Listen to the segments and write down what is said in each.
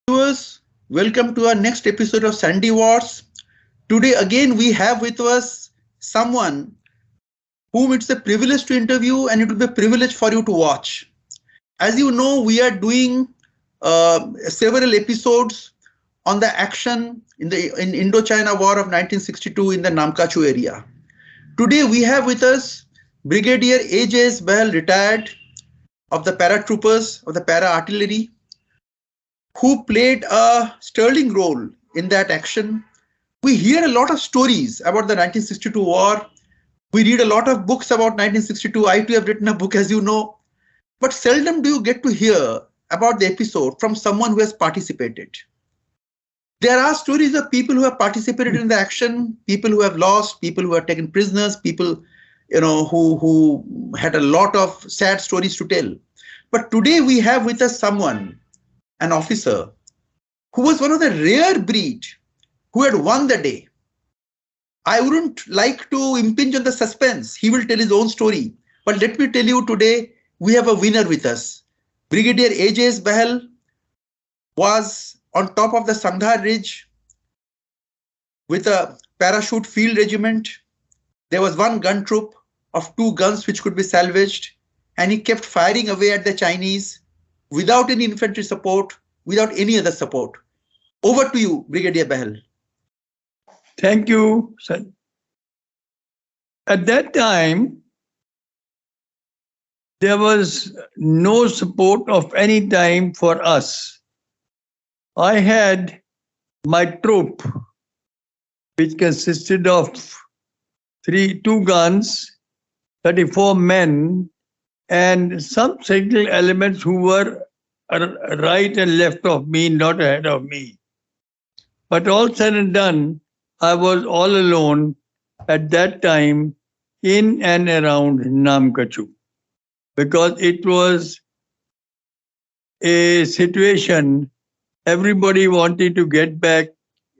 viewers, welcome to our next episode of Sandy Wars. Today again we have with us someone whom it's a privilege to interview and it will be a privilege for you to watch. As you know, we are doing several episodes on the action in Indo-China War of 1962 in the Namka-chu area. Today we have with us Brigadier AJS Behl, retired, of the paratroopers of the para artillery, who played a sterling role in that action. We hear a lot of stories about the 1962 war. We read a lot of books about 1962. I too have written a book, as you know. But seldom do you get to hear about the episode from someone who has participated. There are stories of people who have participated in the action, people who have lost, people who have taken prisoners, people who had a lot of sad stories to tell. But today we have with us someone, an officer, who was one of the rare breed who had won the day. I wouldn't like to impinge on the suspense. He will tell his own story. But let me tell you, today we have a winner with us. Brigadier AJS Behl was on top of the Sanhar ridge with a Parachute Field Regiment. There was one gun troop of 2 guns which could be salvaged, and he kept firing away at the Chinese without any infantry support, without any other support. Over to you, Brigadier Behl. Thank you, sir. At that time, there was no support of any time for us. I had my troop, which consisted of 2 guns, 34 men, and some signal elements who were right and left of me, not ahead of me. But all said and done, I was all alone at that time in and around Namka-chu, because it was a situation everybody wanted to get back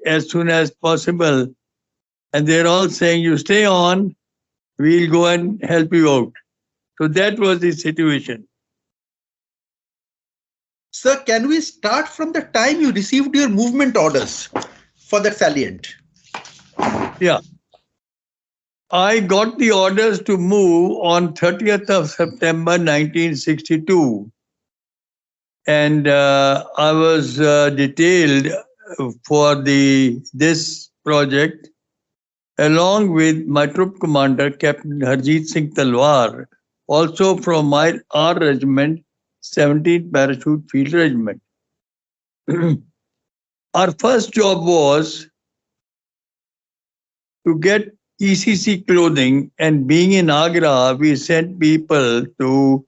as soon as possible. And they're all saying, you stay on, we'll go and help you out. So that was the situation. Sir, can we start from the time you received your movement orders for that salient? Yeah. I got the orders to move on 30th of September 1962. And I was detailed for this project along with my troop commander, Captain Harjeet Singh Talwar, also from our regiment, 17th Parachute Field Regiment. Our first job was to get ECC clothing, and being in Agra, we sent people to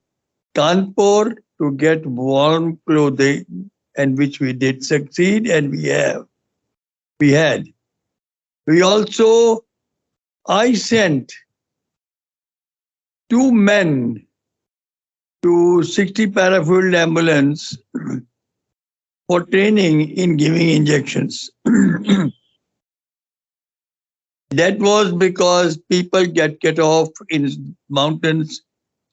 Kanpur to get warm clothing, and which we did succeed, and we had. I sent 2 men to 60 Parafield ambulance for training in giving injections. That was because people get cut off in mountains,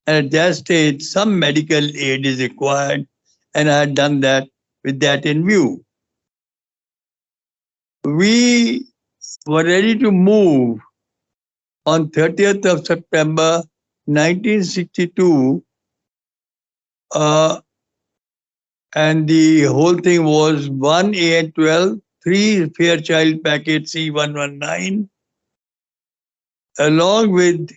and at that stage, some medical aid is required, and I had done that with that in view. We were ready to move on 30th of September 1962, and the whole thing was 1 AN-12, 3 Fairchild packet C-119, along with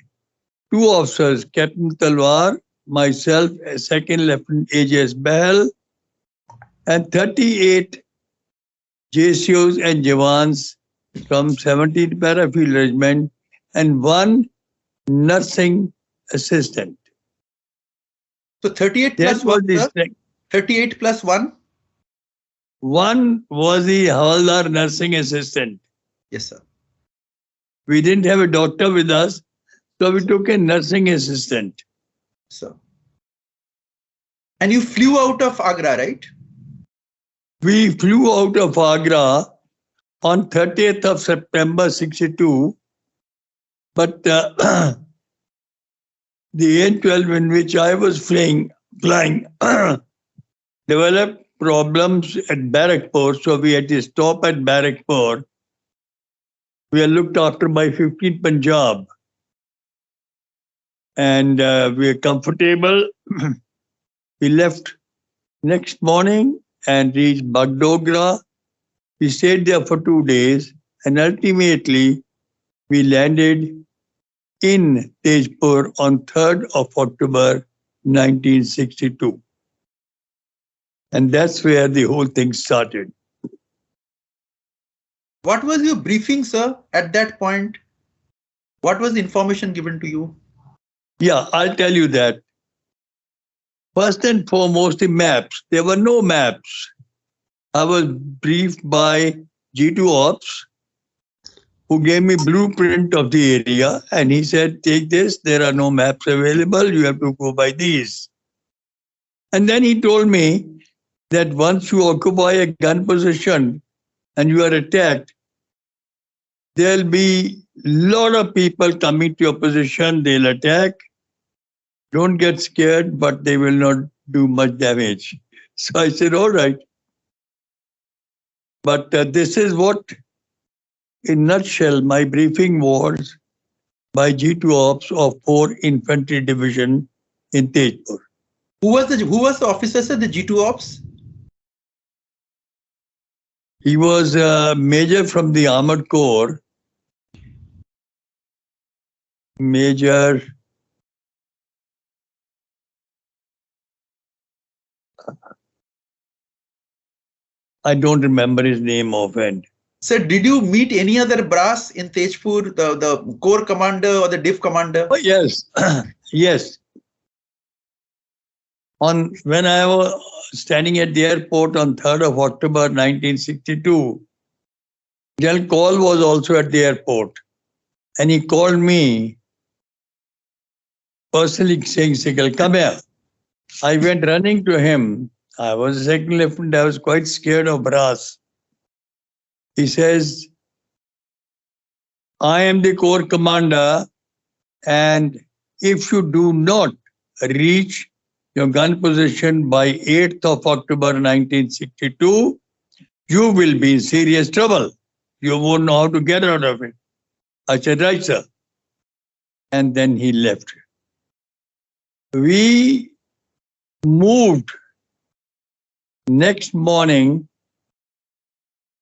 2 officers, Captain Talwar, myself, Second Lieutenant AJS Behl, and 38 JCOs and Jawans from 17th Parafield Regiment, and 1 nursing assistant. So 38 plus 1, 38 plus 1? 1 was the Havaldar nursing assistant. Yes, sir. We didn't have a doctor with us, so we took a nursing assistant. So, and you flew out of Agra, right? We flew out of Agra on 30th of September 62, but the AN-12 in which I was flying developed problems at Barakpur, so we had to stop at Barakpur. We are looked after by 15th Punjab. And we are comfortable. We left next morning and reached Bagdogra. We stayed there for 2 days and ultimately we landed in Tezpur on 3rd of October 1962. And that's where the whole thing started. What was your briefing, sir, at that point? What was the information given to you? Yeah, I'll tell you that. First and foremost, the maps. There were no maps. I was briefed by G2 Ops, who gave me blueprint of the area, and he said, take this, there are no maps available, you have to go by these. And then he told me that once you occupy a gun position and you are attacked, there'll be a lot of people coming to your position, they'll attack. Don't get scared, but they will not do much damage. So I said, all right. But this is what, in nutshell, my briefing was by G2 Ops of 4 Infantry Division in Tezpur. Who was the officer, sir, the G2 Ops? He was a major from the Armored Corps. Major. I don't remember his name offhand. Sir, did you meet any other brass in Tezpur, the corps commander or the div commander? Oh, yes. Yes. When I was standing at the airport on 3rd of October 1962, General Kaul was also at the airport. And he called me personally saying, Sikal, come here. I went running to him. I was a second lieutenant. I was quite scared of brass. He says, I am the corps commander, and if you do not reach your gun position by 8th of October 1962, you will be in serious trouble. You won't know how to get out of it. I said, right, sir. And then he left. We moved next morning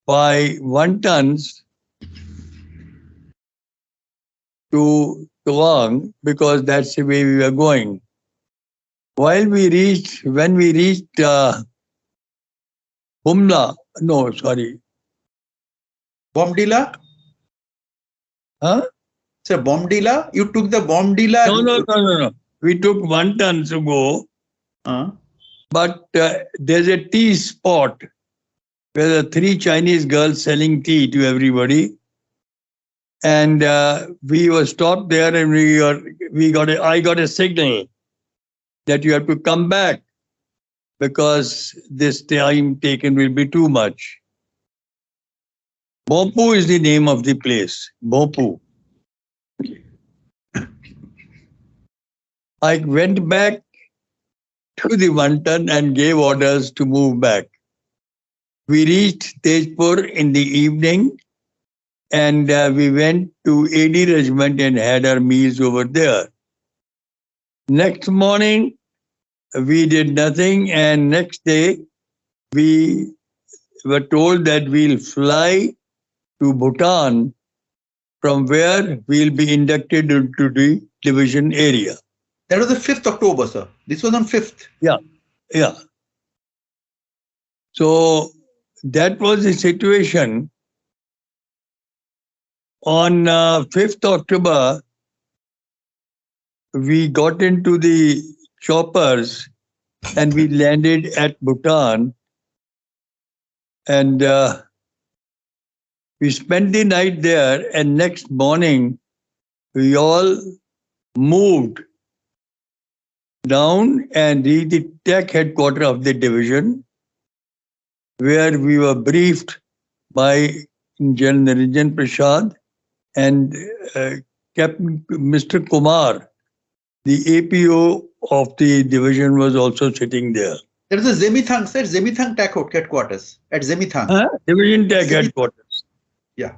by 1 tons to Tawang because that's the way we were going. When we reached Bomdila, Huh? Sir, Bomdila? You took the Bomdila? No. We took 1 ton to go. But there's a tea spot where there are 3 Chinese girls selling tea to everybody. And we were stopped there and I got a signal that you have to come back because this time taken will be too much. Bhoppu is the name of the place. Bhoppu. I went back to the 1 ton and gave orders to move back. We reached Tezpur in the evening and we went to AD Regiment and had our meals over there. Next morning, we did nothing, and next day, we were told that we'll fly to Bhutan, from where we'll be inducted into the division area. That was the 5th October, sir. This was on 5th. Yeah. So that was the situation. On 5th October, we got into the choppers and we landed at Bhutan, and we spent the night there, and next morning we all moved down and reached the tech headquarters of the division, where we were briefed by General Niranjan Prasad and Captain Mr. Kumar. The APO of the division was also sitting there. There is a Zemithang, sir. Zemithang TAC headquarters at Zemithang. Division TAC headquarters. Yeah.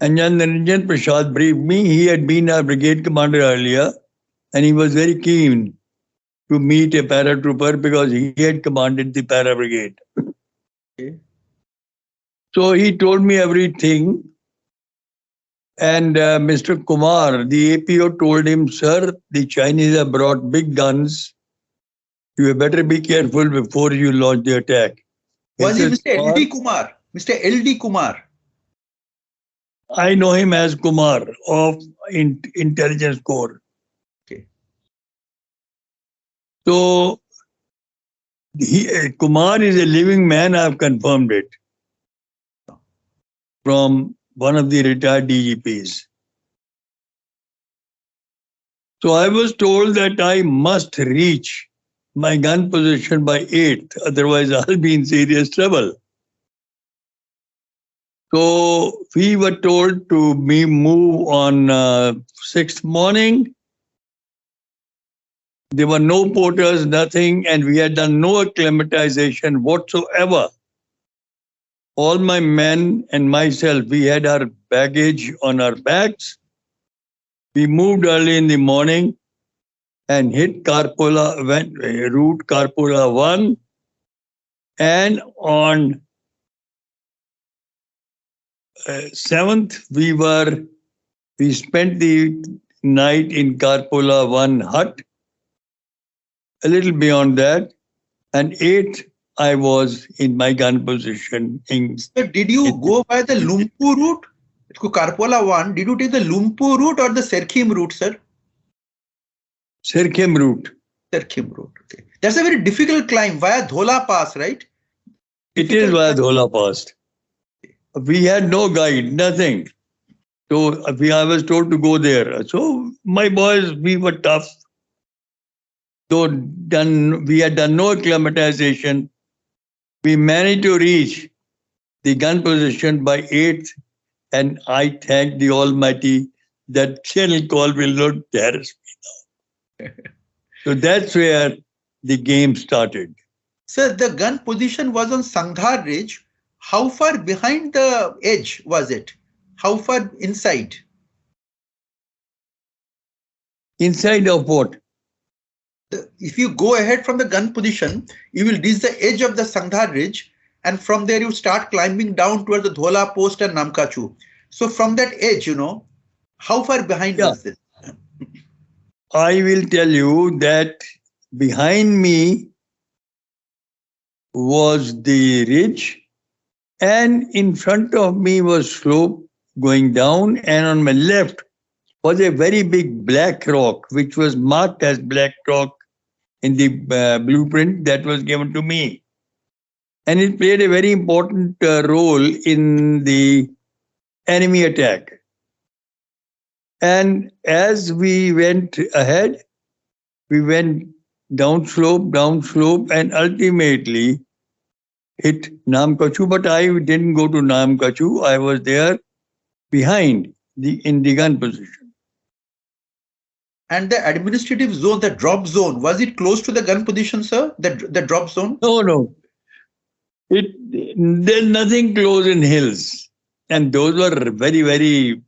And Ranjan Prasad briefed me. He had been our brigade commander earlier, and he was very keen to meet a paratrooper because he had commanded the para brigade. Okay. So he told me everything. And Mr. Kumar, the APO, told him, sir, the Chinese have brought big guns. You had better be careful before you launch the attack. Was it Mr. L.D. Kumar? Mr. L.D. Kumar. I know him as Kumar of Intelligence Corps. Okay. So Kumar is a living man. I've confirmed it from one of the retired DGPs. So I was told that I must reach my gun position by 8th, otherwise I'll be in serious trouble. So we were told to move on 6th morning. There were no porters, nothing, and we had done no acclimatization whatsoever. All my men and myself, we had our baggage on our backs. We moved early in the morning and hit Karpola, route Karpola 1. And on 7th, we spent the night in Karpola 1 hut, a little beyond that. And 8th, I was in my gun position. So did you go by the Lumpur route? Karpola 1, did you take the Lumpur route or the Serkhim route, sir? Serkhim route. Serkhim route, okay. That's a very difficult climb via Dhola Pass, right? It is via Dhola Pass. We had no guide, nothing. So I was told to go there. So my boys, we were tough. So we had done no acclimatization. We managed to reach the gun position by 8th, and I thank the Almighty that channel call will not harass me now. So that's where the game started. Sir, the gun position was on Sanhar Ridge. How far behind the edge was it? How far inside? Inside of what? If you go ahead from the gun position, you will reach the edge of the Sanhar Ridge, and from there you start climbing down towards the Dhola Post and Namka-chu. So from that edge, how far behind was this? I will tell you that behind me was the ridge, and in front of me was slope going down, and on my left was a very big black rock, which was marked as black rock in the blueprint that was given to me. And it played a very important role in the enemy attack. And as we went ahead, we went downslope, and ultimately hit Namka-chu. But I didn't go to Namka-chu. I was there behind in the gun position. And the administrative zone, the drop zone, was it close to the gun position, sir? The drop zone? No. There's nothing close in hills. And those were very, very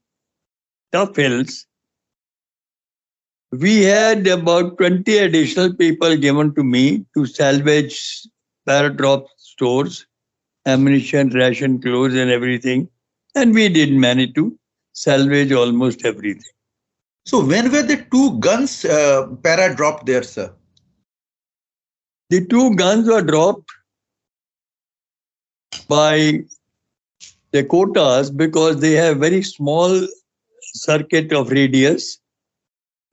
tough hills. We had about 20 additional people given to me to salvage paratrooper stores, ammunition, ration, clothes, and everything. And we did manage to salvage almost everything. So when were the two guns para dropped there, sir? The two guns were dropped by the quotas because they have very small circuit of radius,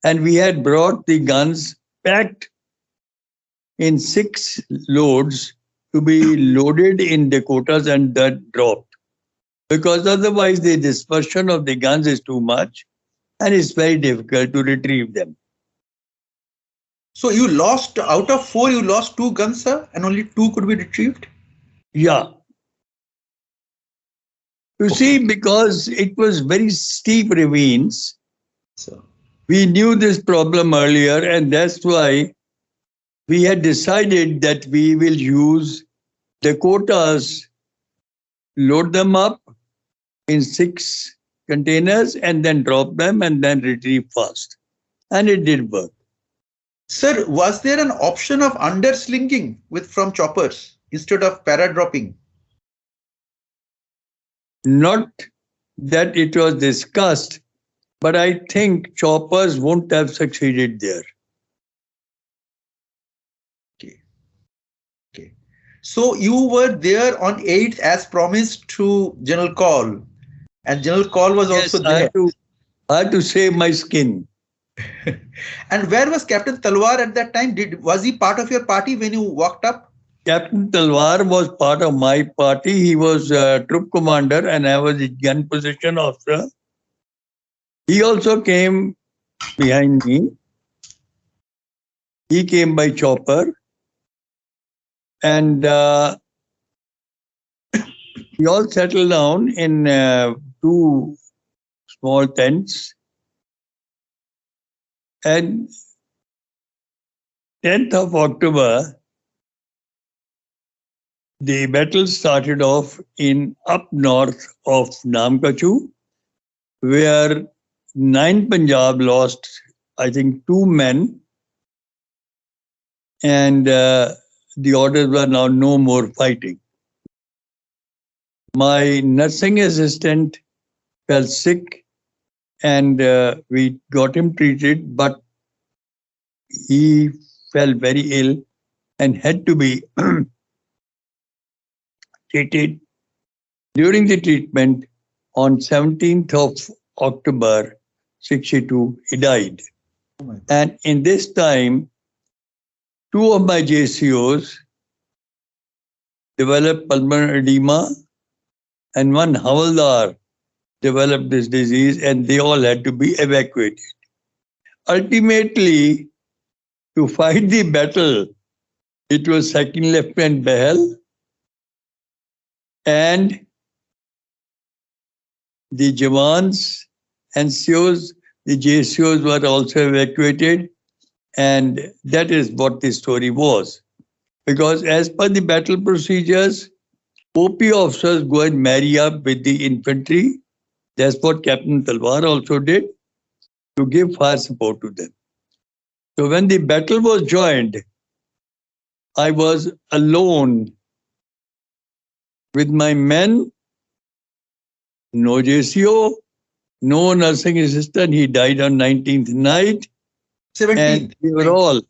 and we had brought the guns packed in 6 loads to be loaded in Dakotas and that dropped, because otherwise the dispersion of the guns is too much and it's very difficult to retrieve them. So you lost, out of 4, you lost 2 guns, sir, and only 2 could be retrieved? Yeah. You see, because it was very steep ravines, we knew this problem earlier, and that's why we had decided that we will use Dakotas, load them up in 6 containers and then drop them and then retrieve fast. And it did work. Sir, was there an option of underslinging from choppers instead of para-dropping? Not that it was discussed, but I think choppers won't have succeeded there. Okay. So you were there on 8th as promised to General Call, and General Call was Yes, also there. I had to save my skin. And where was Captain Talwar at that time? Was he part of your party when you walked up? Captain Talwar was part of my party. He was a troop commander and I was a gun position officer. He also came behind me. He came by chopper. And we all settled down in 2 small tents. And 10th of October, the battle started off in up north of Namka-chu, where 9 Punjab lost, I think, 2 men. And the orders were now no more fighting. My nursing assistant fell sick and we got him treated, but he fell very ill and had to be treated. During the treatment on 17th of October 62, he died. And in this time, 2 of my JCOs developed pulmonary edema and 1 Havaldar developed this disease and they all had to be evacuated. Ultimately, to fight the battle, it was 2nd Lieutenant Behl and the Jawans, NCOs, the JCOs were also evacuated. And that is what the story was. Because as per the battle procedures, OP officers go and marry up with the infantry. That's what Captain Talwar also did, to give fire support to them. So when the battle was joined, I was alone with my men, no JCO, no nursing assistant. He died on 19th night. 17th. And we were all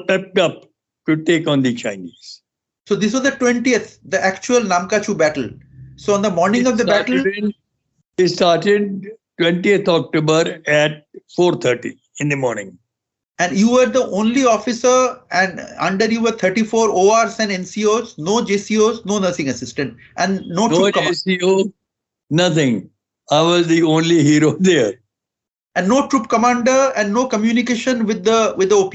pepped up to take on the Chinese. So this was the 20th, the actual Namka-chu battle. So on the morning of the battle, it started 20th October at 4:30 in the morning. And you were the only officer, and under you were 34 ORs and NCOs, no JCOs, no nursing assistant, and no troop commander. JCO, nothing. I was the only hero there. And no troop commander and no communication with the OP.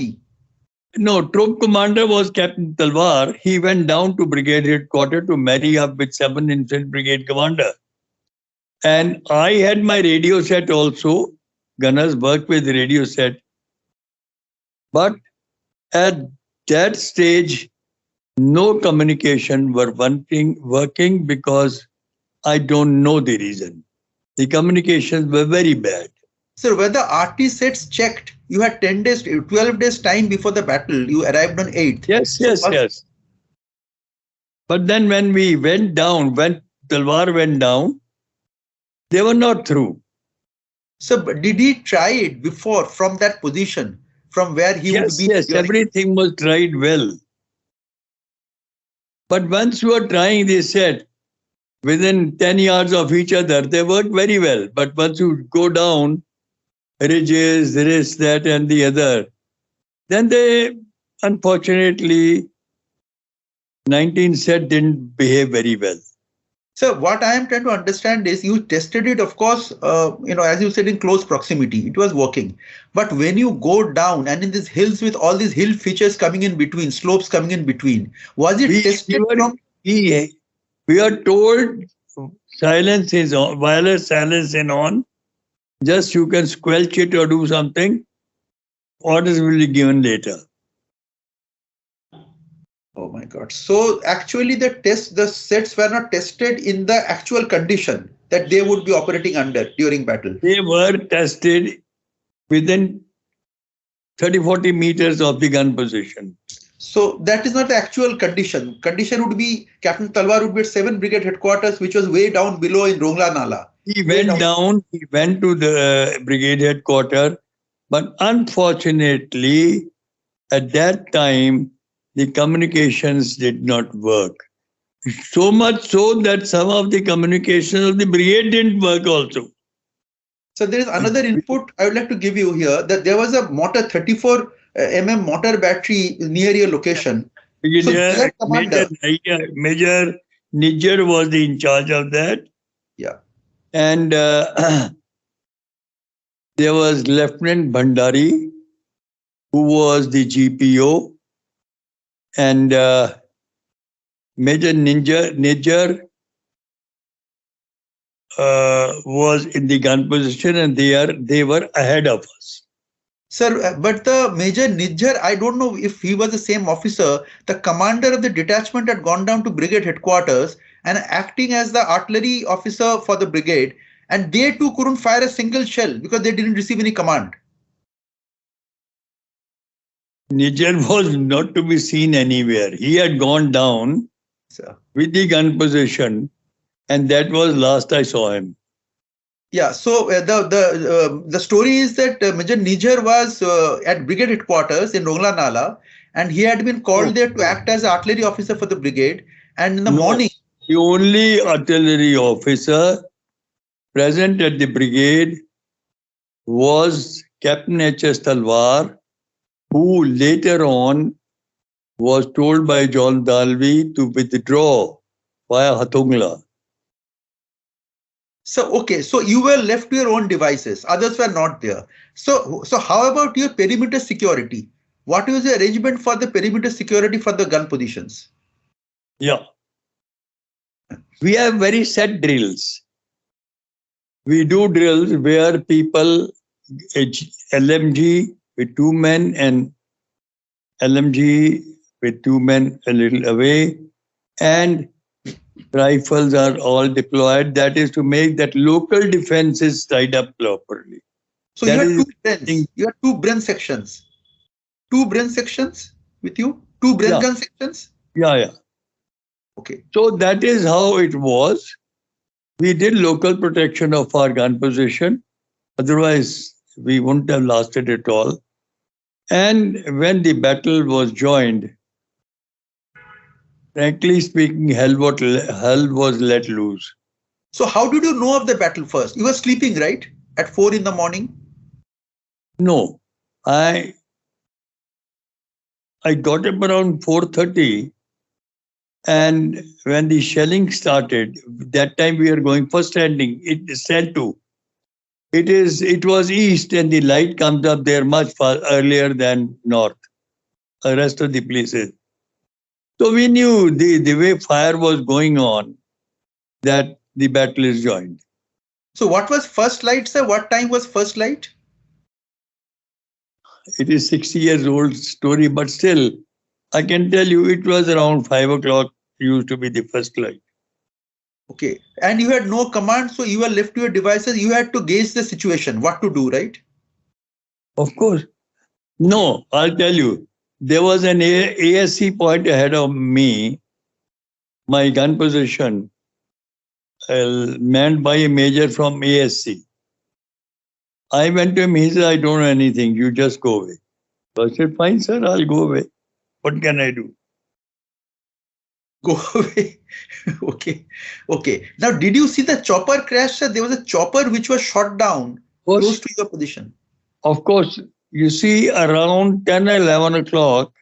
No, troop commander was Captain Talwar. He went down to brigade headquarters to marry up with 7th Infantry Brigade commander. And I had my radio set also. Gunners worked with radio set. But at that stage, no communication were working because I don't know the reason. The communications were very bad. Sir, were the RT sets checked? You had 10 days, 12 days time before the battle. You arrived on 8th. Yes. But then when we went down, when Talwar went down, they were not through. So did he try it before from that position, from where he would be? Yes, everything was tried well. But once you are trying, they said, within 10 yards of each other, they worked very well. But once you go down, ridges, this, that, and the other, then they, unfortunately, 19 set didn't behave very well. So what I am trying to understand is you tested it, of course, as you said, in close proximity, it was working. But when you go down and in these hills with all these hill features coming in between, slopes coming in between, was it tested from? We are told silence is on, wireless silence is on. Just you can squelch it or do something. orders will be given later. Oh my God. So actually the sets were not tested in the actual condition that they would be operating under during battle. They were tested within 30-40 meters of the gun position. So that is not the actual condition. Condition would be Captain Talwar would be at 7th Brigade headquarters, which was way down below in Rongla Nala. He went down, he went to the brigade headquarters, but unfortunately, at that time, the communications did not work. So much so that some of the communications of the brigade didn't work also. So there is another input I would like to give you here, that there was a mortar 34 mm mortar battery near your location. Brigadier, Major Niger was in charge of that. Yeah. And there was Lieutenant Bhandari, who was the GPO, and Major Niger was in the gun position, and they were ahead of us. Sir, but the Major Niger, I don't know if he was the same officer. The commander of the detachment had gone down to brigade headquarters and acting as the artillery officer for the brigade, and they too couldn't fire a single shell because they didn't receive any command. Niger was not to be seen anywhere. He had gone down with the gun position, and that was last I saw him. Yeah, so the story is that Major Niger was at brigade headquarters in Rongla Nala, and he had been called there to act as artillery officer for the brigade. And in the morning, the only artillery officer present at the brigade was Captain H.S. Talwar, who later on was told by John Dalvi to withdraw via Hathungla. So, okay, so you were left to your own devices, others were not there. So how about your perimeter security? What was the arrangement for the perimeter security for the gun positions? Yeah. We have very set drills. We do drills where people, LMG with 2 men and LMG with 2 men a little away, and rifles are all deployed. That is to make that local defense is tied up properly. So you have 2 Brens. You have 2 Bren sections. 2 Bren sections with you? 2 Bren gun sections? Yeah. Okay. So that is how it was. We did local protection of our gun position. Otherwise, we wouldn't have lasted at all. And when the battle was joined, frankly speaking, hell was let loose. So how did you know of the battle first? You were sleeping, right? At 4 in the morning? No. I got up around 4:30, and when the shelling started, that time we were going for standing. It said to. It was east, and the light comes up there much earlier than north, the rest of the places. So we knew the way fire was going on, that the battle is joined. So what was first light, sir? What time was first light? It is 60 years old story, but still, I can tell you it was around 5 o'clock used to be the first light. Okay. And you had no command, so you were left to your devices. You had to gauge the situation, what to do, right? Of course. No, I'll tell you. There was an ASC point ahead of me, my gun position, manned by a major from ASC. I went to him, he said, I don't know anything, you just go away. So I said, fine, sir, I'll go away. What can I do? Go away. Okay. Now, did you see the chopper crash, sir? There was a chopper which was shot down close to your position. Of course, you see, around 10 or 11 o'clock,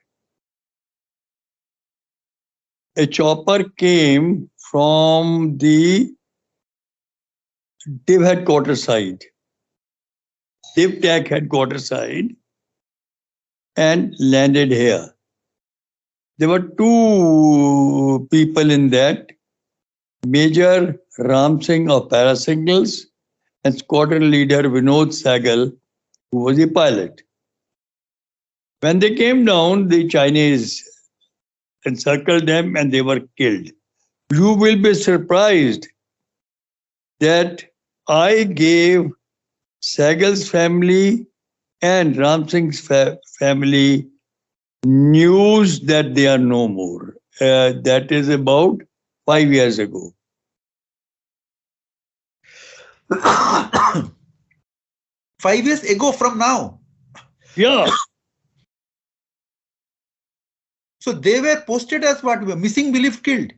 a chopper came from the Div headquarters side, Div TAC headquarters side, and landed here. There were 2 people in that, Major Ram Singh of Para Signals and Squadron Leader Vinod Sagal, who was a pilot. When they came down, the Chinese encircled them and they were killed. You will be surprised that I gave Sehgal's family and Ram Singh's family news that they are no more. That is about 5 years ago. 5 years ago from now. Yeah. So they were posted as what? Missing belief killed.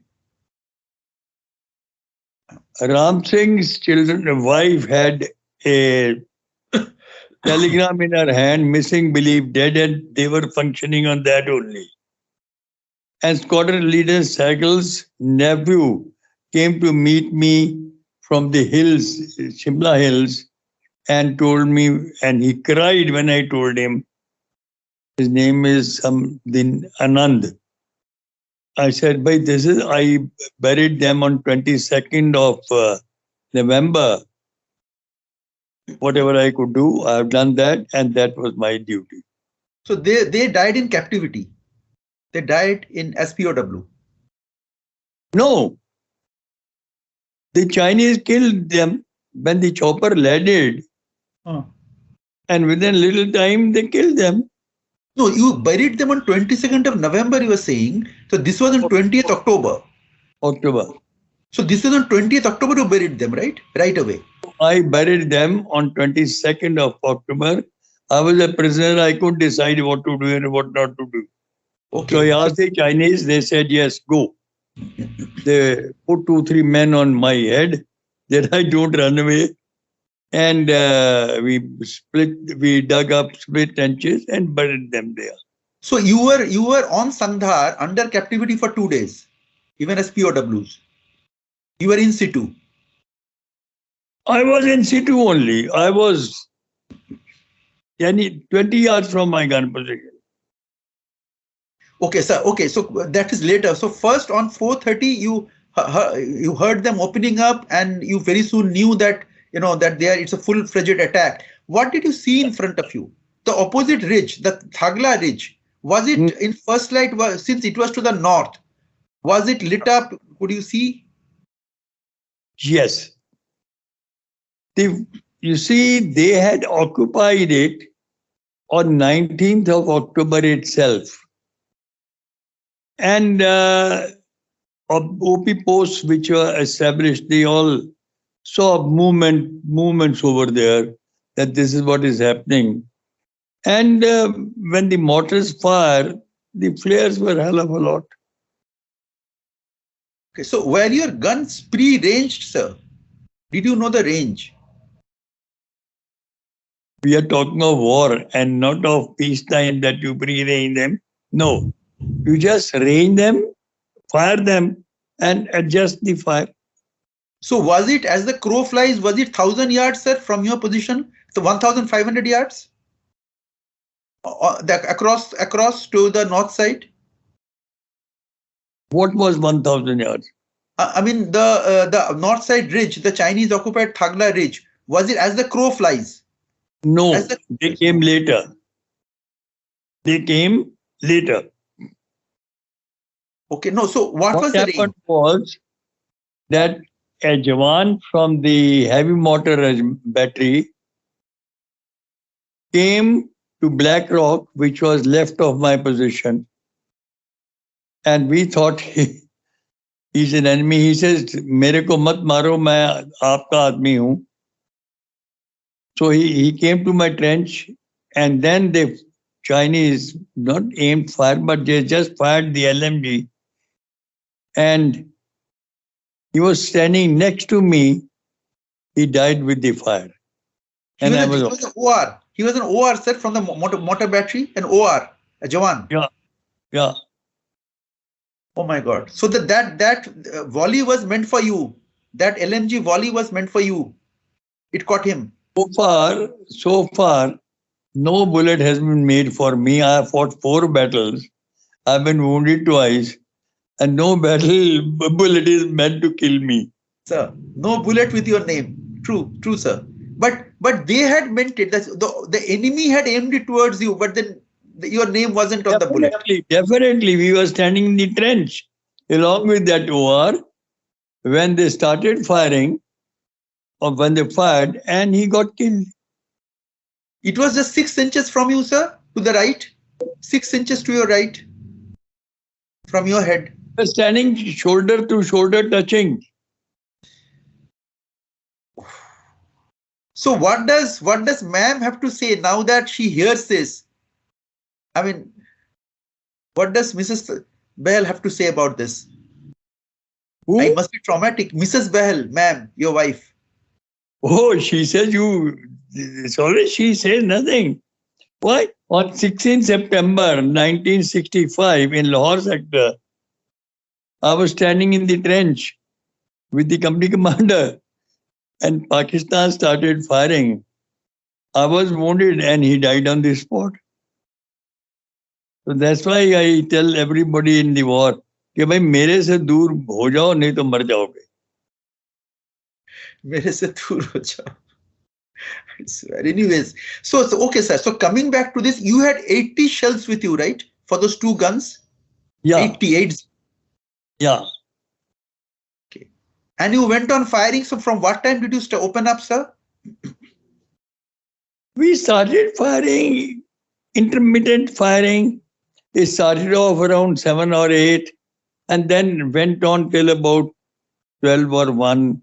Ram Singh's wife had a telegram in her hand, missing belief dead, and they were functioning on that only. And squadron leader Sehgal's nephew came to meet me from the hills, Shimla hills, and told me, and he cried when I told him, his name is something Anand. I said, "Bhai, I buried them on 22nd of November. Whatever I could do, I have done that, and that was my duty." So they died in captivity. They died in SPOW. No. The Chinese killed them when the chopper landed, and within a little time they killed them. No, you buried them on 22nd of November, you were saying. So this was on 20th October. October. So this was on 20th October you buried them, right? Right away. I buried them on 22nd of October. I was a prisoner. I could decide what to do and what not to do. Okay. So I asked the Chinese. They said, yes, go. They put 2-3 men on my head that I don't run away. And we dug up split trenches and buried them there. So you were on Sanhar under captivity for 2 days, even as POWs. You were in situ. I was in situ only. I was 20 yards from my gun position. Okay, sir. Okay, so that is later. So first on 4:30, you heard them opening up, and you very soon knew that that it's a full-fledged attack. What did you see in front of you? The opposite ridge, the Thagla ridge, was it in first light? Since it was to the north, was it lit up? Could you see? Yes. You see, they had occupied it on 19th of October itself. And OP posts which were established, they all saw movements over there, that this is what is happening. And when the mortars fire, the flares were hell of a lot. Okay, so were your guns pre-ranged, sir? Did you know the range? We are talking of war and not of peacetime that you pre-range them. No, you just range them, fire them, and adjust the fire. So was it, as the crow flies, was it 1,000 yards, sir, from your position? So 1,500 yards? Across to the north side? What was 1,000 yards? I mean the north side ridge, the Chinese occupied Thagla ridge. Was it as the crow flies? No, they came later. They came later. Okay, no. So what was the range? What happened was that a Jawan from the heavy mortar battery came to Black Rock, which was left of my position. And we thought he's an enemy. He says, "Mere ko mat maro, main aapka aadmi hoon." So he came to my trench, and then the Chinese not aimed fire, but they just fired the LMG. And he was standing next to me. He died with the fire. He was an OR. He was an OR, sir, from the motor battery, an OR, a Jawan. Yeah. Oh my God. So that volley was meant for you. That LMG volley was meant for you. It caught him. So far, no bullet has been made for me. I have fought 4 battles. I've been wounded twice. And no bullet is meant to kill me. Sir, no bullet with your name. True, sir. But they had meant it. The enemy had aimed it towards you, but then your name wasn't on the bullet. Definitely. We were standing in the trench along with that OR when they started firing, or when they fired, and he got killed. It was just 6 inches from you, sir, to the right. 6 inches to your right from your head. Standing shoulder to shoulder touching. So what does ma'am have to say now that she hears this? I mean, what does Mrs. Behl have to say about this? Who? It must be traumatic. Mrs. Behl, ma'am, your wife. Oh, she says you. Sorry, she says nothing. Why? On 16 September 1965 in Lahore sector, I was standing in the trench with the company commander, and Pakistan started firing. I was wounded and he died on the spot. So that's why I tell everybody in the war कि भाई मेरे से दूर हो जाओ नहीं तो मर जाओगे. मेरे से दूर हो जाओ. Anyways, so okay, sir. So coming back to this, you had 80 shells with you, right? For those 2 guns? Yeah. 88. Yeah. Okay. And you went on firing. So from what time did you open up, sir? We started firing, intermittent firing. It started off around 7 or 8 and then went on till about 12 or 1.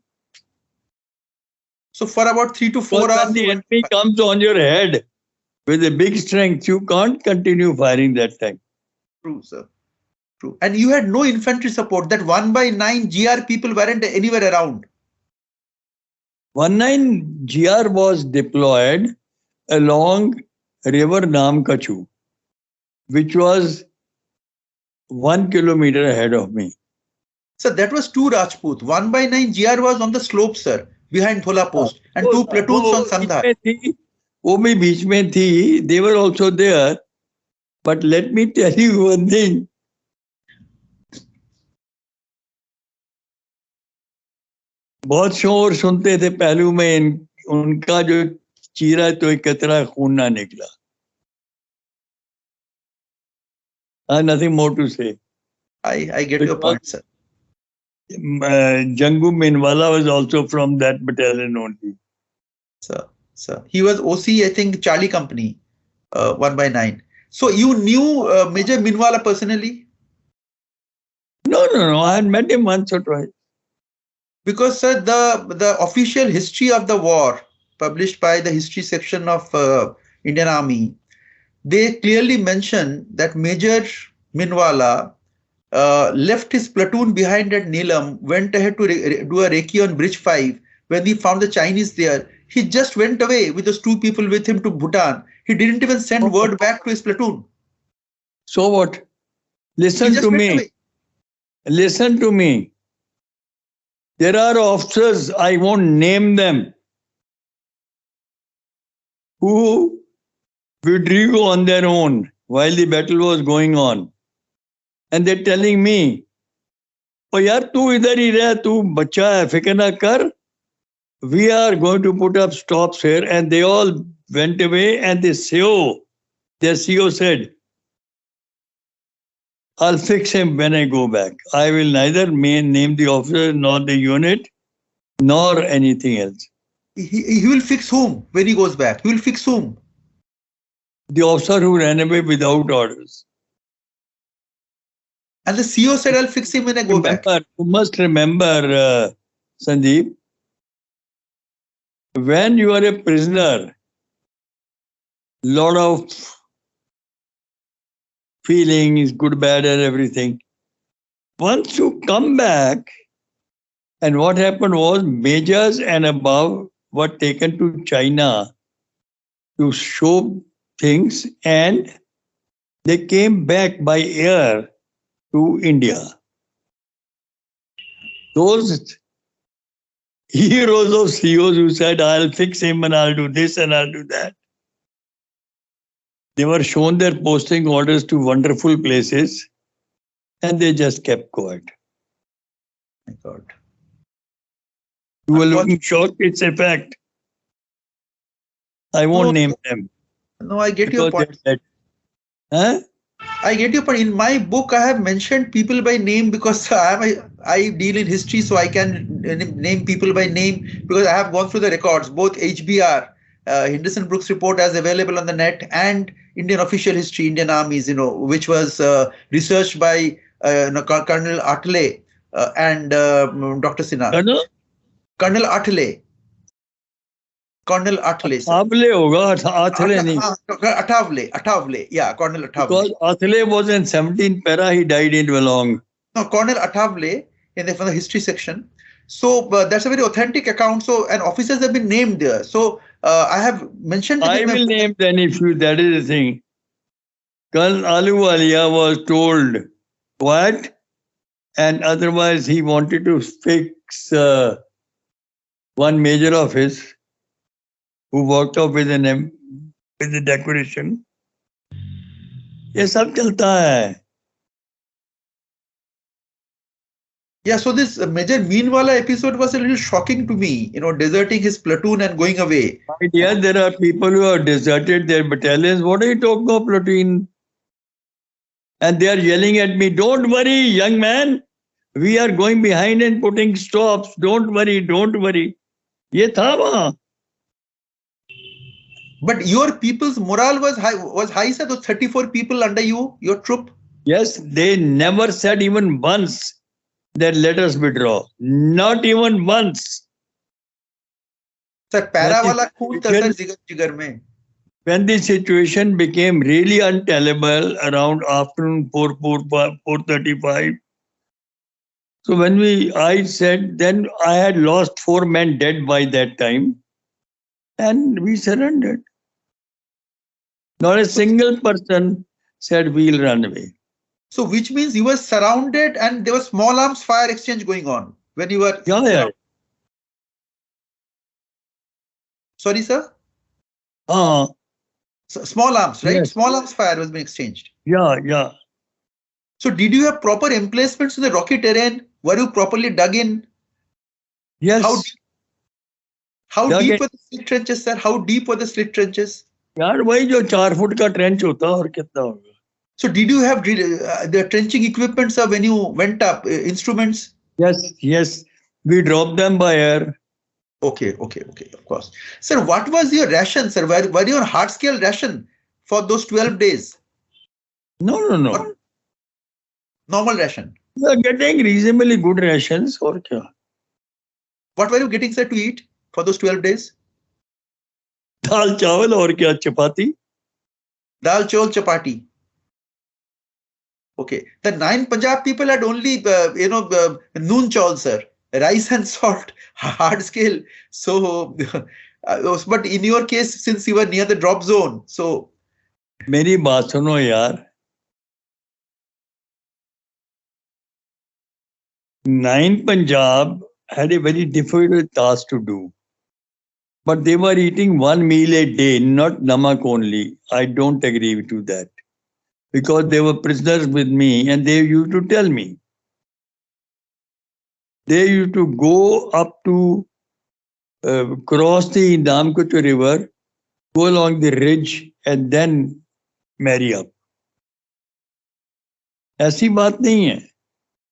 So for about 3 to 4 hours. When the enemy comes on your head with a big strength, you can't continue firing that time. True, sir. True. And you had no infantry support. That 1/9 GR people weren't anywhere around. 19 GR was deployed along river Namka-chu, which was 1 kilometer ahead of me. So that was 2 Rajput. 1/9 GR was on the slope, sir, behind Thola post, and 2 platoons on Sanhar. They were also there. But let me tell you one thing. बहुत शोर सुनते थे पहलू में, उनका जो चीरा तो एक कतरा खून ना निकला. Nothing more to say. I get your point, sir. Jangu Minwala was also from that battalion only. Sir. He was OC, I think, Charlie Company, 1/9. So you knew Major Minwala personally? No. I had met him once or twice. Because, sir, the official history of the war, published by the history section of Indian Army, they clearly mention that Major Minwala left his platoon behind at Neelam, went ahead to do a recce on Bridge 5. When he found the Chinese there, he just went away with those 2 people with him to Bhutan. He didn't even send word back to his platoon. So what? Listen to me. Listen to me. There are officers, I won't name them, who withdrew on their own while the battle was going on. And they're telling me, oh yaar, tu idhar hi reh, tu bacha hai, fikr na kar. We are going to put up stops here. And they all went away, and their CO said, I'll fix him when I go back. I will neither name the officer nor the unit nor anything else. He will fix whom when he goes back? He will fix whom? The officer who ran away without orders. And the CO said, I'll fix him when I go back. You must remember, Sandeep, when you are a prisoner, lot of feelings, good, bad, and everything. Once you come back, and what happened was majors and above were taken to China to show things, and they came back by air to India. Those heroes of COs who said, I'll fix him and I'll do this and I'll do that. They were shown their posting orders to wonderful places and they just kept quiet. My God. You were looking shocked, it's a fact. I won't name them. No, I get your point. Huh? I get your point. In my book, I have mentioned people by name because I deal in history, so I can name people by name because I have gone through the records. Both HBR, Henderson Brooks report, as available on the net, and Indian official history, Indian armies, which was researched by Colonel Atle and Dr. Sinha. Colonel? Colonel Atle. Colonel Atle, sir. Atle hoga, Atle nahi. Atavle. Yeah, Colonel Because Atavle. Atle was in 17 para, he died in Valong. No, Colonel Atavle from the history section. So that's a very authentic account. So and officers have been named there. So I have mentioned them I in my will book. name then if you, that is the thing. Colonel Aluwalia was told what, and otherwise he wanted to fix one major of his who walked off with with the decoration. ये सब चलता है. Yeah, so this Major Meenwala episode was a little shocking to me, deserting his platoon and going away. Yeah, there are people who have deserted their battalions. What are you talking about, platoon? And they are yelling at me, don't worry, young man. We are going behind and putting stops. Don't worry, don't worry. ये था वहाँ. But your people's morale was high, sir. Those 34 people under you, your troop. Yes, they never said even once that let us withdraw. Not even once. Sir, para wala khoon tha, sir, jigar mein. When the situation became really untenable around afternoon 4:35. So when I said, then I had lost 4 men dead by that time, and we surrendered. Not a single person said we'll run away. So which means you were surrounded and there was small arms fire exchange going on when you were. Yeah. Sorry, sir? So small arms, right? Yes. Small arms fire was being exchanged. Yeah. So did you have proper emplacements in the rocky terrain? Were you properly dug in? Yes. How deep were the slit trenches, sir? How deep were the slit trenches? यार वही जो 4 foot का trench होता और कितना होगा. So did you have the trenching equipment, sir, when you went up, instruments? Yes. We dropped them by air. Okay, of course. Sir, what was your ration, sir? Were you on hard scale ration for those 12 days? No. Normal ration? We are getting reasonably good rations और क्या. What were you getting, sir, to eat for those 12 days? दाल चावल और क्या, चपाती. Dal chawal chapati. Okay. The 9 Punjab people had only, noon chawal, sir. Rice and salt, hard scale. So, but in your case, since you were near the drop zone, so. मेरी बात सुनो यार. 9 Punjab had a very difficult task to do. But they were eating 1 meal a day, not namak only. I don't agree to that. Because they were prisoners with me and they used to tell me. They used to go up to cross the Namka-chu river, go along the ridge and then marry up. ऐसी बात नहीं है.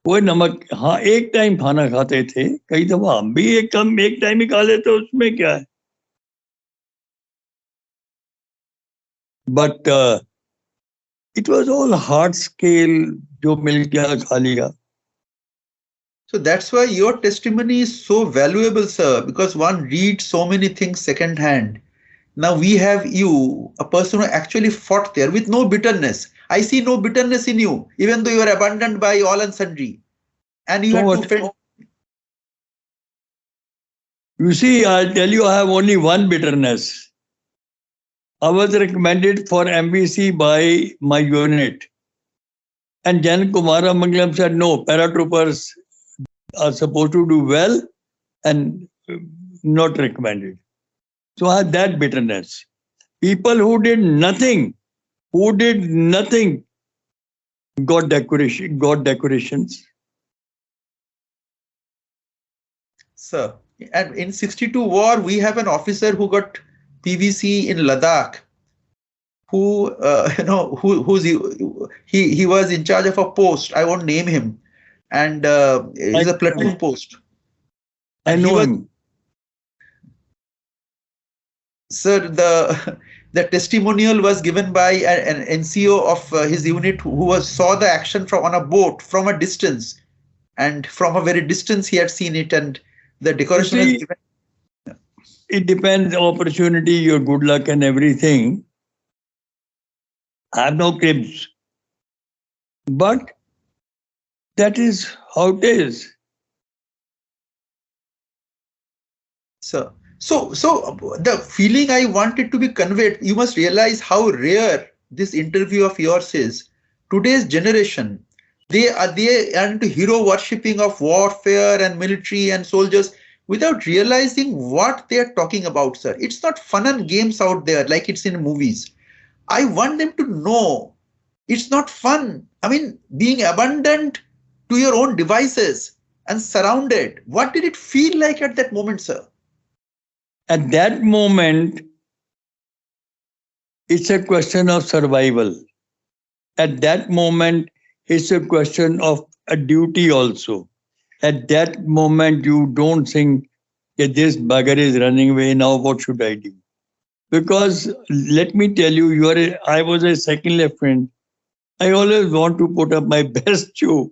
कोई नमक, हाँ एक time खाना खाते थे, कई दफा हम भी एक टाइम ही खा लेते, उसमें क्या है. But it was all hard scale, जो मिल गया खा लिया. So that's why your testimony is so valuable, sir, because one reads so many things second hand. Now we have you, a person who actually fought there with no bitterness. I see no bitterness in you, even though you are abandoned by all and sundry. And you had to fend. You see, I'll tell you, I have only one bitterness. I was recommended for MVC by my unit. And Jan Kumara Mangalam said, no, paratroopers are supposed to do well and not recommended. So I had that bitterness. People who did nothing, got decorations. Sir, and in 62 war, we have an officer who got PVC in Ladakh. who he was in charge of a post. I won't name him, and I, he's a platoon post, I and he know was, him. sir, the testimonial was given by an NCO of his unit who was saw the action from on a boat from a distance, and from a very distance he had seen it, and the You decoration is see, given. it depends opportunity, your good luck and everything. I have no cribs. But that is how it is. So the feeling I wanted to be conveyed, you must realize how rare this interview of yours is. Today's generation, they are into hero worshipping of warfare and military and soldiers without realizing what they are talking about, sir. It's not fun and games out there like it's in movies. I want them to know it's not fun. I mean, being abandoned to your own devices and surrounded. What did it feel like at that moment, sir? At that moment, it's a question of survival. At that moment, it's a question of a duty also. At that moment, you don't think that this bugger is running away, now what should I do? Because let me tell you, I was a second lieutenant. I always want to put up my best show,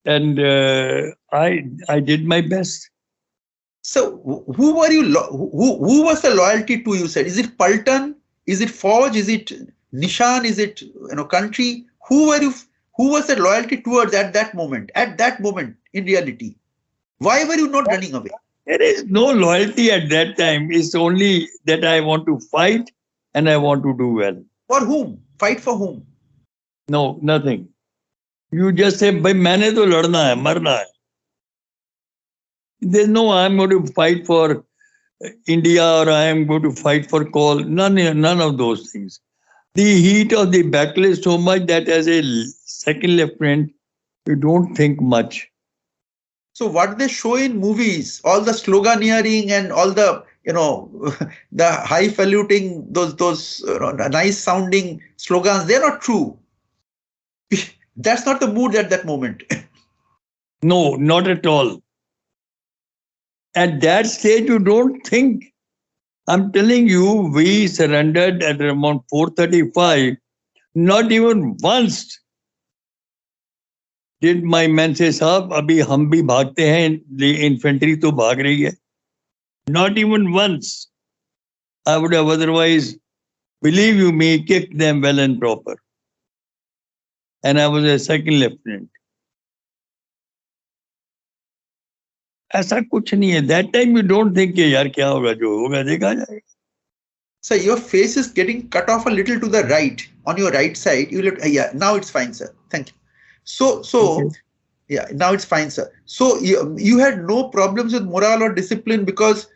and I did my best. So who were you? Who was the loyalty to? You said, is it Paltan? Is it Fauj? Is it Nishan? Is it country? Who were you? Who was the loyalty towards at that moment? At that moment, in reality, why were you not running away? There is no loyalty at that time. It's only that I want to fight and I want to do well. For whom? Fight for whom? No, nothing. You just say, "Bhai, मैंने तो लड़ना है, मरना है." There's no, I'm going to fight for India or I am going to fight for coal. None of those things. The heat of the battle is so much that as a second lieutenant, you don't think much. So what they show in movies, all the sloganeering and all the the highfalutin, those nice sounding slogans, they're not true. That's not the mood at that moment. No, not at all. At that stage, you don't think. I'm telling you, we surrendered at around 4:35. Not even once did my men say, "Saab, abhi hum bhi bhagte hain, the infantry to bhag rahi hai." Not even once. I would have otherwise, believe you me, kicked them well and proper. And I was a second lieutenant. ऐसा कुछ नहीं है. That time you don't think कि यार क्या होगा, जो होगा देखा जाएगा. So your face is getting cut off a little to the right, on your right side. You look, yeah, now it's fine, sir. Thank you. So okay. Yeah, now it's fine, sir. So you had no problems with morale or discipline because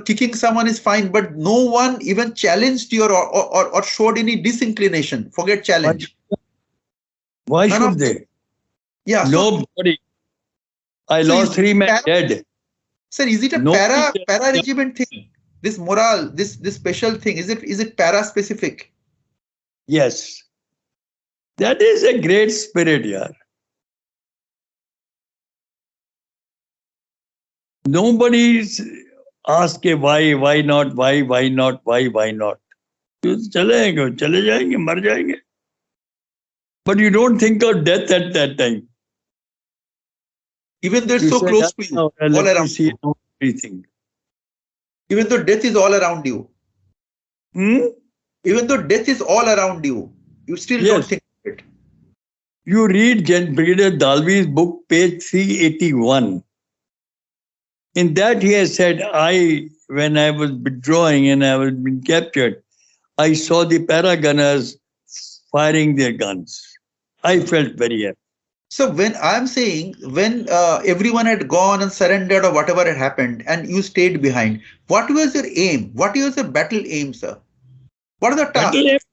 kicking someone is fine, but no one even challenged you or showed any disinclination. Forget challenge. Why should they? Yeah, nobody. I lost 3 men dead. Sir, is it a para regiment thing? This morale, this special thing, is it para specific? Yes. That is a great spirit, yaar. Nobody's asked why not, why not. चले जाएंगे, मर जाएंगे. But you don't think of death at that time. Even though it's so close to you, all around you. Everything. Even though death is all around you. Even though death is all around you, you still don't think of it. You read Brigadier Dalvi's book, page 381. In that he has said, when I was withdrawing and I was being captured, I saw the para gunners firing their guns. I felt very happy. So when I'm saying, when everyone had gone and surrendered or whatever had happened and you stayed behind, what was your aim? What was your battle aim, sir? What are the tasks?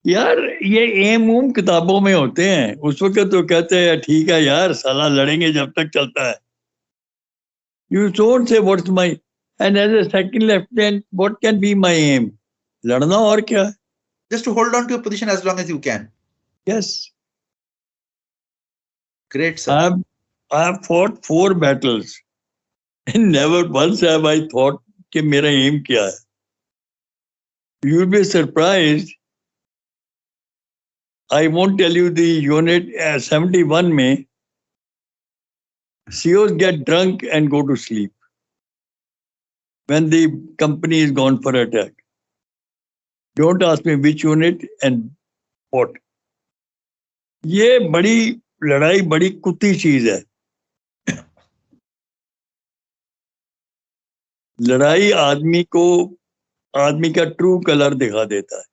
यार ये M किताबों में होते हैं. उस वक्त तो कहते हैं ठीक है यार, साला लड़ेंगे जब तक चलता है. You don't say what's my, and as a second lieutenant, what can be my aim? लड़ना और क्या? Just to hold on to your position as long as you can. Yes. Great, sir. I have fought 4 battles and never once have I thought कि मेरा aim क्या है. You will be surprised. I won't tell you the unit 71 में COs get drunk and go to sleep when the company is gone for attack. Don't ask me which unit and what. ये बड़ी लड़ाई बड़ी कुत्ती चीज है. लड़ाई आदमी का ट्रू कलर दिखा देता है.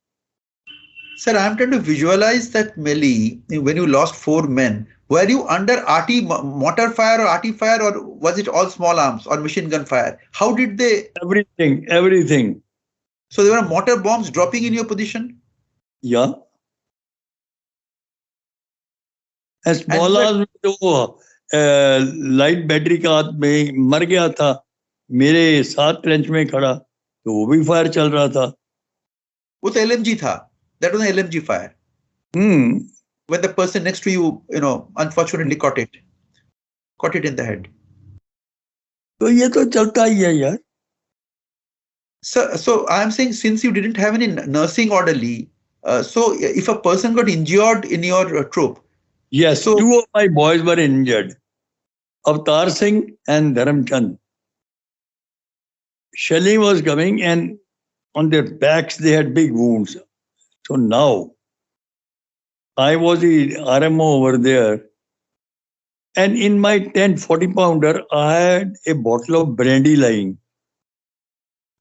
Sir, I am trying to visualize that melee when you lost 4 men. Were you under RT mortar fire or RT fire, or was it all small arms or machine gun fire? How did they? Everything. So there were mortar bombs dropping in your position? Yeah. And small arms तो light battery का आदमी मर गया था. मेरे साथ trench में खड़ा तो वो भी फायर चल रहा था. वो तो LMG था. That was an LMG fire. When the person next to you, unfortunately caught it in the head. तो ये तो चलता ही है यार. So I am saying, since you didn't have any nursing orderly, so if a person got injured in your troop. Yes, so 2 of my boys were injured. Avtar Singh and Dharamchand. Shelling was coming and on their backs they had big wounds. So now, I was the RMO over there, and in my tent, 40-pounder, I had a bottle of brandy lying.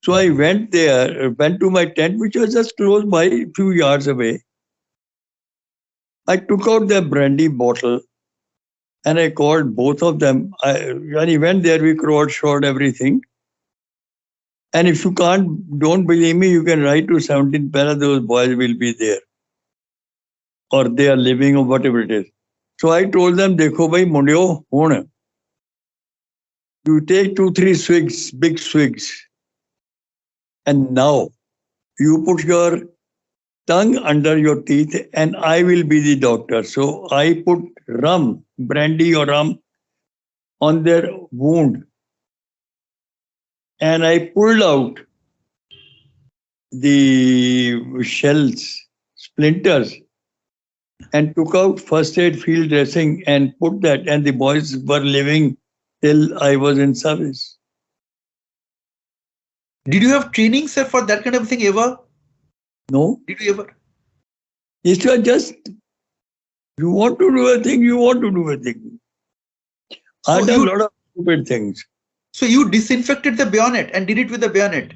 So I went to my tent, which was just close by, a few yards away. I took out the brandy bottle, and I called both of them. When he went there, we crowd-shot everything. And if you don't believe me, you can write to 17 Para, those boys will be there. Or they are living or whatever it is. So I told them, देखो भाई मुंडियो होने. You take 2-3 swigs, big swigs. And now you put your tongue under your teeth and I will be the doctor. So I put rum, brandy or rum on their wound. And I pulled out the shells, splinters, and took out first aid field dressing and put that, and the boys were living till I was in service. Did you have training, sir, for that kind of thing ever? No. Did you ever? It's just, you want to do a thing, you want to do a thing. I did a lot of stupid things. So you disinfected the bayonet and did it with the bayonet?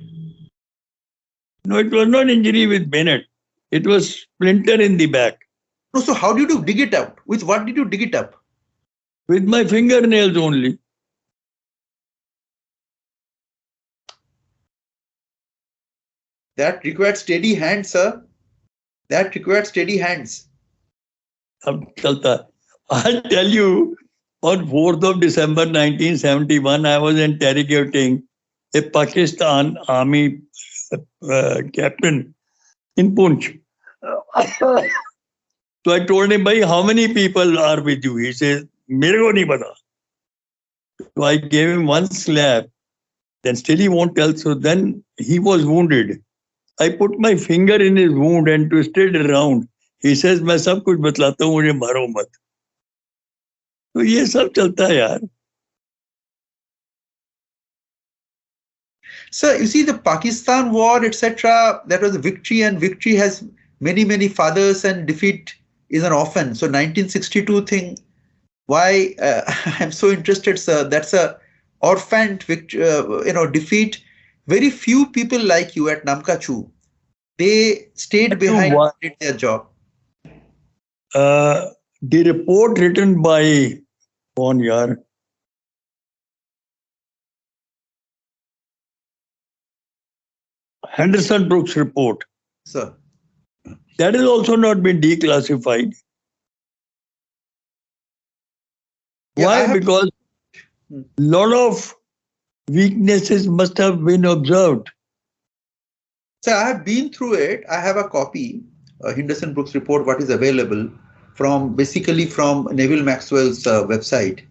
No, it was not injury with bayonet. It was splinter in the back. No, so how did you dig it out? With what did you dig it up? With my fingernails only. That required steady hands, sir. That required steady hands. I'll tell you, on 4th of December 1971, I was interrogating a Pakistan Army captain in Punch. So I told him, "Bhai, how many people are with you?" He says, "Mere ko nahi pata." So I gave him one slap. Then still he won't tell. So then he was wounded. I put my finger in his wound and twisted it around. He says, "मैं सब कुछ बतलाता हूँ, मुझे मारो मत." तो ये सब चलता है यार. Sir, you see the Pakistan war, etc., that was a victory, and victory has many, many fathers, and defeat is an orphan. So 1962 thing, why I'm so interested, sir. That's a orphaned defeat. Very few people like you at Namka-chu. They stayed behind and did their job. The report written by Henderson Brooks report. Sir. That has also not been declassified. Yeah, why? Because a lot of weaknesses must have been observed. So I have been through it. I have a copy, Henderson Brooks report, what is available from basically from Neville Maxwell's website.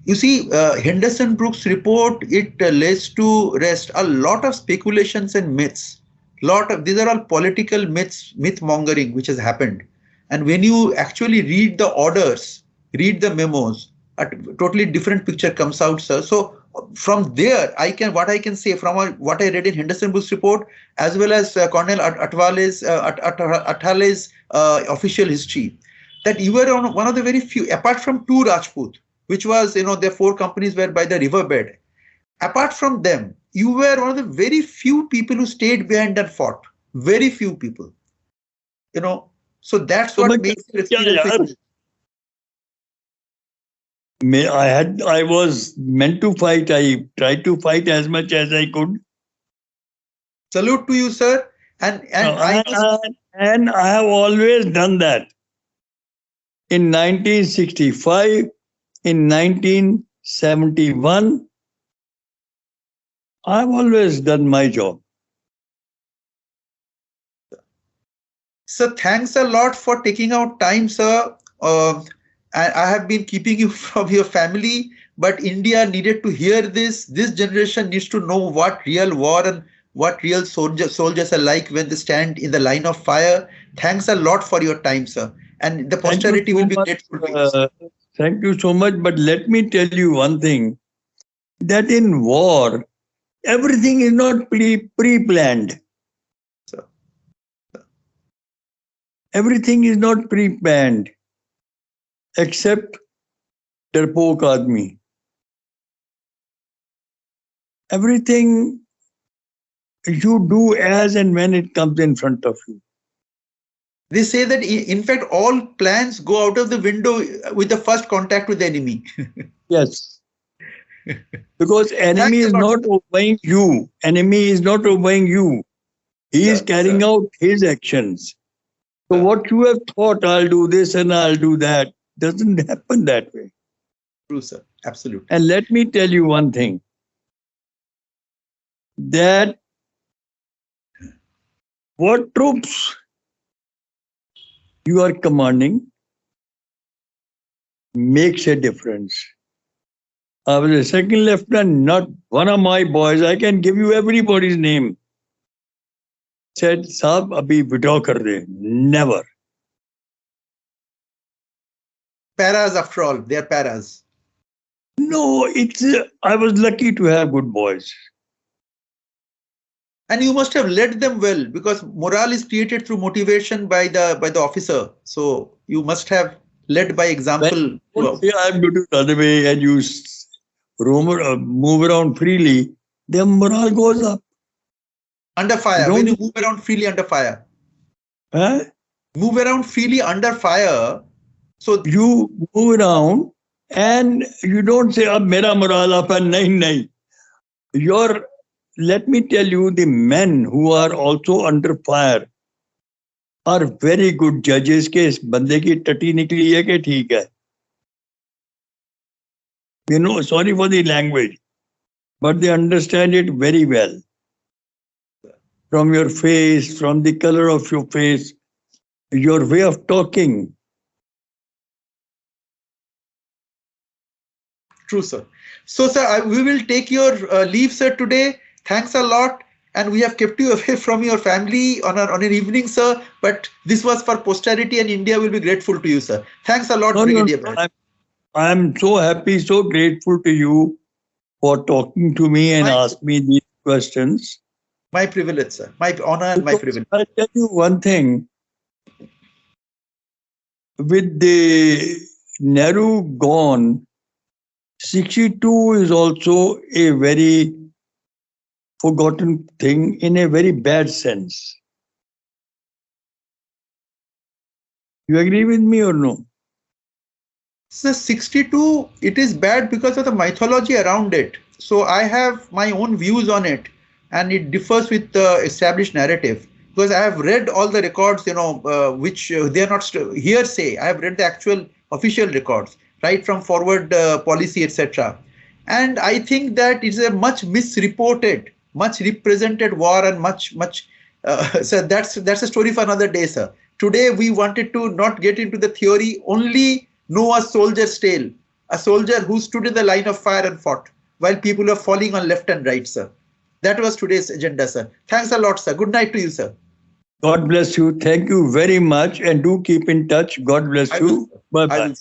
You see, Henderson Brooks report, it lays to rest a lot of speculations and myths. These are all political myths, myth mongering, which has happened. And when you actually read the orders, read the memos, a totally different picture comes out, sir. So from there, what I can say from what I read in Henderson Brooks report, as well as Colonel Athale's official history, that you were on one of the very few, apart from two Rajput, which was, their four companies were by the riverbed. Apart from them, you were one of the very few people who stayed behind and fought. Very few people. So that's So what makes your experience. I was meant to fight. I tried to fight as much as I could. Salute to you, sir. And I have always done that. In 1965, in 1971, I've always done my job. So thanks a lot for taking out time, sir. I have been keeping you from your family, but India needed to hear this. This generation needs to know what real war and what real soldiers are like when they stand in the line of fire. Thanks a lot for your time, sir. And the posterity will be grateful to you. Thank you so much. But let me tell you one thing, that in war, everything is not pre-planned. Everything is not pre-planned, except Darpok Admi. Everything you do as and when it comes in front of you. They say that, in fact, all plans go out of the window with the first contact with the enemy. Yes. Because enemy is not obeying you. Enemy is not obeying you. He is carrying out his actions. So what you have thought, I'll do this and I'll do that, doesn't happen that way. True, sir. Absolutely. And let me tell you one thing, that what troops you are commanding makes a difference. I was a second lieutenant, not one of my boys, I can give you everybody's name, said, Saab, abhi withdraw kar de. Never. Paras, after all, they are paras. No, I was lucky to have good boys. And you must have led them well, because morale is created through motivation by the officer. So you must have led by example. I'm going to the other way and you move around freely, their morale goes up. Under fire, when you move around freely under fire. Huh? Move around freely under fire. So you move around and you don't say, Ab mera morale up and nahi. Let me tell you, the men who are also under fire are very good judges के इस बंदे की टटी निकली है कि ठीक है. Sorry for the language, but they understand it very well. From your face, from the color of your face, your way of talking. True, sir. So, sir, we will take your leave, sir, today. Thanks a lot. And we have kept you away from your family on an evening, sir. But this was for posterity, and India will be grateful to you, sir. Thanks a lot, Brigadier Behl. I'm so happy, so grateful to you for talking to me and asking me these questions. My privilege, sir. My honor and my privilege. I'll tell you one thing. With the Nehru gone, 62 is also a very forgotten thing in a very bad sense. You agree with me or no? So 62, it is bad because of the mythology around it. So I have my own views on it, and it differs with the established narrative. Because I have read all the records, which they are not hearsay. I have read the actual official records, right from forward policy, etc. And I think that it's a much misreported, much represented war, and much So that's a story for another day, sir. Today we wanted to not get into the theory, only know a soldier's tale, a soldier who stood in the line of fire and fought while people were falling on left and right, sir. That was today's agenda, sir. Thanks a lot, sir. Good night to you, sir. God bless you. Thank you very much. And do keep in touch. God bless you. Bye-bye.